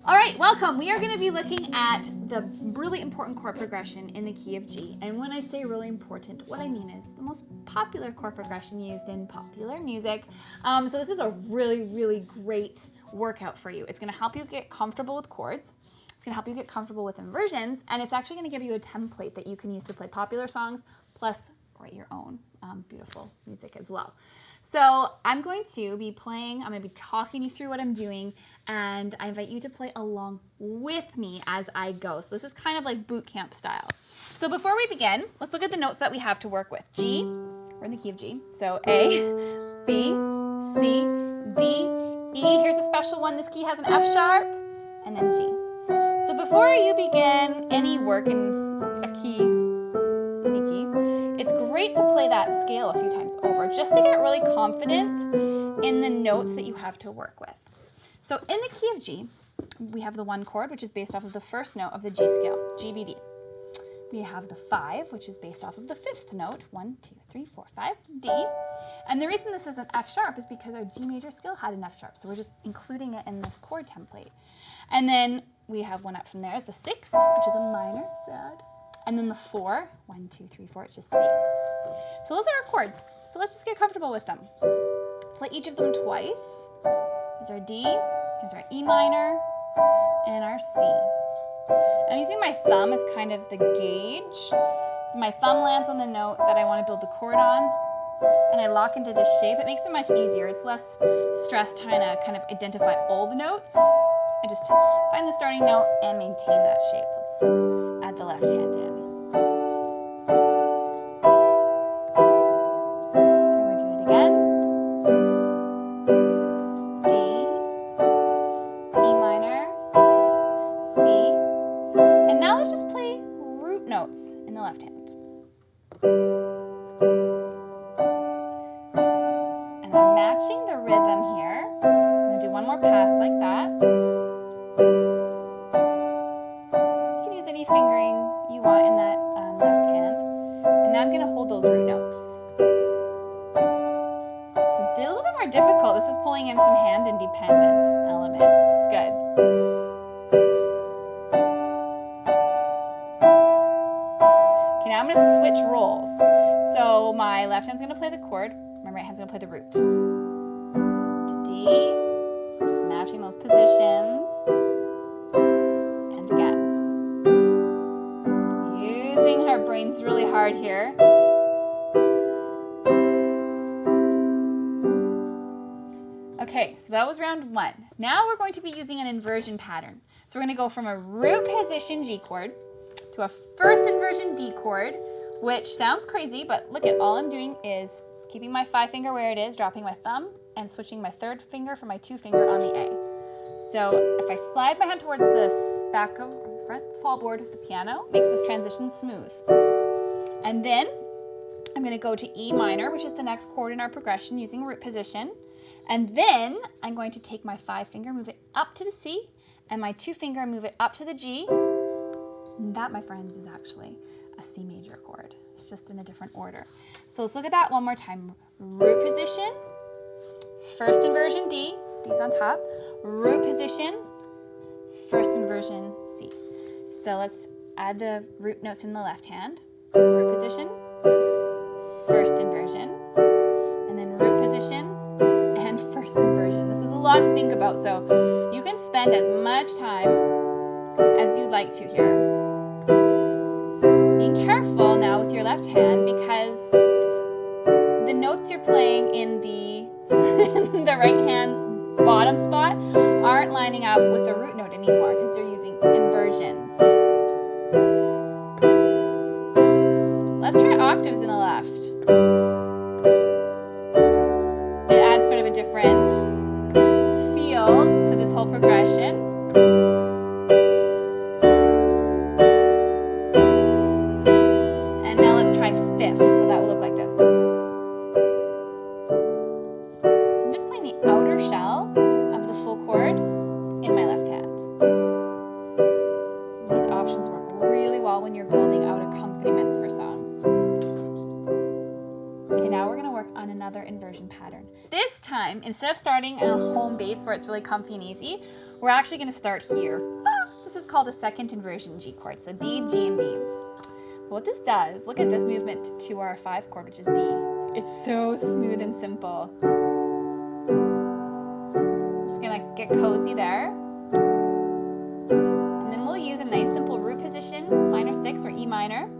All right, welcome. We are going to be looking at the really important chord progression in the key of G. And when I say really important, what I mean is the most popular chord progression used in popular music. So this is a really, really great workout for you. It's going to help you get comfortable with chords. It's going to help you get comfortable with inversions. And it's actually going to give you a template that you can use to play popular songs, plus write your own beautiful music as well. So I'm going to be talking you through what I'm doing, and I invite you to play along with me as I go. So this is kind of like Bootcamp style. So before we begin, let's look at the notes that we have to work with. G, we're in the key of G. So A, B, C, D, E. Here's a special one. This key has an F sharp, and then G. So before you begin any work in a key, any key, it's great to play that scale a few times over just to get really confident in the notes that you have to work with. So in the key of G, we have the 1 chord, which is based off of the first note of the G scale, G, B, D. We have the 5, which is based off of the 5th note, 1, 2, 3, 4, 5, D. And the reason this is an F sharp is because our G major scale had an F sharp, so we're just including it in this chord template. And then we have one up from there is the 6, which is a minor third. And then the 4, 1, 2, 3, 4, it's just C. So those are our chords. So let's just get comfortable with them. Play each of them twice. Here's our D, here's our E minor, and our C. I'm using my thumb as kind of the gauge. If my thumb lands on the note that I want to build the chord on, and I lock into this shape, it makes it much easier. It's less stress trying to kind of identify all the notes. I just find the starting note and maintain that shape. Let's add the left hand in. And we'll do it again. D, E minor, C. And now let's just play root notes in the left hand. And I'm matching the rhythm here. I'm going to do one more pass like that. You can use any fingering you want in that left hand. And now I'm going to hold those root notes. It's a little bit more difficult. This is pulling in some hand independence elements. It's good. Okay, now I'm going to switch roles. So my left hand's going to play the chord. My right hand's going to play the root. To D, just matching those positions. And again. Using our brains really hard here. Okay, so that was round 1. Now we're going to be using an inversion pattern. So we're going to go from a root position G chord to a first inversion D chord, which sounds crazy, but look at all I'm doing is keeping my 5 finger where it is, dropping my thumb, and switching my 3rd finger for my 2 finger on the A. So if I slide my hand towards this front fallboard of the piano, it makes this transition smooth. And then I'm going to go to E minor, which is the next chord in our progression using root position. And then I'm going to take my 5 finger, move it up to the C, and my 2 finger, move it up to the G. And that, my friends, is actually a C major chord. It's just in a different order. So let's look at that one more time. Root position, first inversion D, D's on top, root position, first inversion C. So let's add the root notes in the left hand. Root position, first inversion, and then root position, and first inversion. This is a lot to think about, so you can spend as much time as you'd like to here. Being careful now with your left hand because the notes you're playing in the, the right hand's bottom spot aren't lining up with the root note anymore because you're using inversions. Let's try octaves in the left. It adds sort of a different feel to this whole progression. And now let's try fifth, so that will look like this. So I'm just playing the outer shell of the full chord in my left hand. These options work really well when you're building out accompaniments for songs. Okay, now we're going to work on another inversion pattern. This time time, instead of starting at a home base where it's really comfy and easy, we're actually going to start here. This is called a second inversion G chord, so D, G, and B. But what this does, look at this movement to our 5 chord, which is D. It's so smooth and simple. Just going to get cozy there. And then we'll use a nice simple root position, minor 6 or E minor,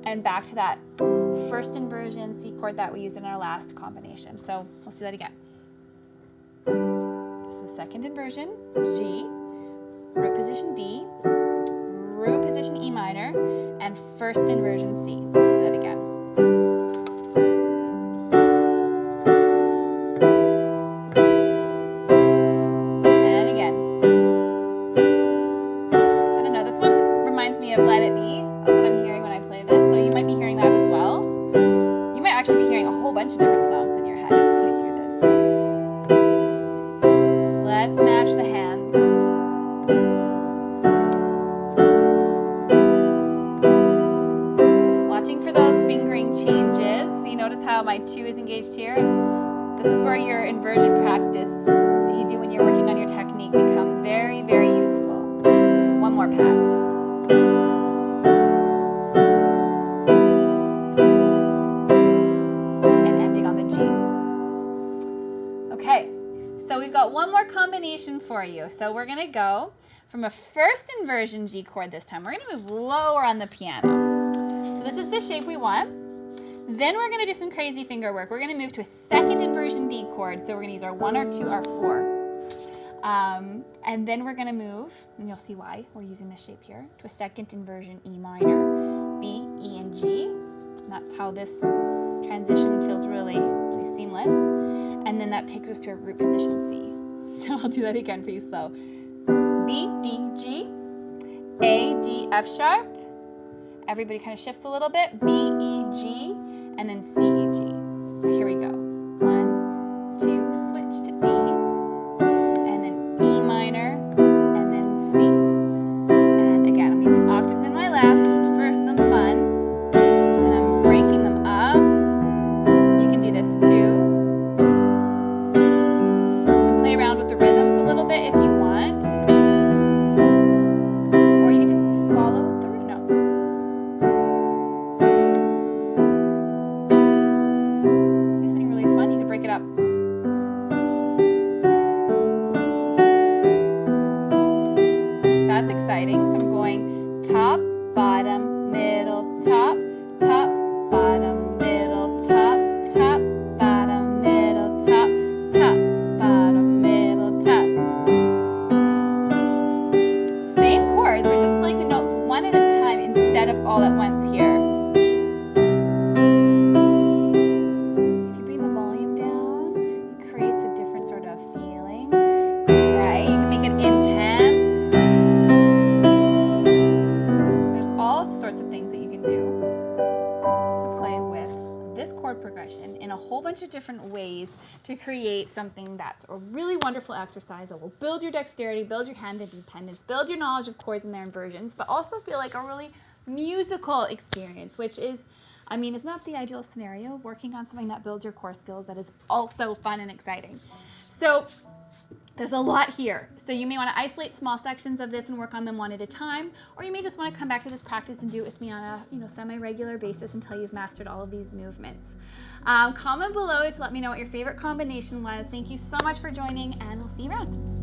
and back to that first inversion C chord that we used in our last combination. So let's do that again. This is second inversion, G, root position D, root position E minor, and first inversion C. So let's do that again. And again. I don't know, this one reminds me of Let It Be. That's what I'm hearing when I play this, so you might be hearing that as well. You might actually be hearing a whole bunch of different songs in your head as you play through this. Let's match the hands. Watching for those fingering changes. So you notice how my 2 is engaged here? This is where your inversion practice that you do when you're working on your technique becomes very, very useful. One more pass. So we've got one more combination for you. So we're going to go from a first inversion G chord this time. We're going to move lower on the piano. So this is the shape we want. Then we're going to do some crazy finger work. We're going to move to a second inversion D chord. So we're going to use our 1, our 2, our 4. And then we're going to move, and you'll see why we're using this shape here, to a second inversion E minor, B, E, and G. And that's how this transition feels really, really seamless. And then that takes us to a root position C. So I'll do that again for you slow. B, D, G, A, D, F sharp. Everybody kind of shifts a little bit. B, E, G, and then C, E, G. So here we go. 1, 2, switch to D, and then E minor, and then C. And again, I'm using octaves in my left for some fun. And I'm breaking them up. You can do this too. Around with the rhythms a little bit if you want, or you can just follow the root notes. Do something really fun, you can break it up. That's exciting. So I'm going top, bottom, middle, top, top, bottom, middle, top, top, bottom, middle, top, top. One at a time instead of all at once here. If you bring the volume down, it creates a different sort of feeling, right? You can make it intense. There's all sorts of things that you can do to play with this chord progression in a whole bunch of different ways to create something that's a really wonderful exercise that will build your dexterity, build your hand independence, build your knowledge of chords and their inversions, but also feel like a really musical experience, which is, I mean, it's not the ideal scenario, working on something that builds your core skills that is also fun and exciting. So there's a lot here. So you may want to isolate small sections of this and work on them one at a time, or you may just want to come back to this practice and do it with me on a semi-regular basis until you've mastered all of these movements. Comment below to let me know what your favorite combination was. Thank you so much for joining, and we'll see you around.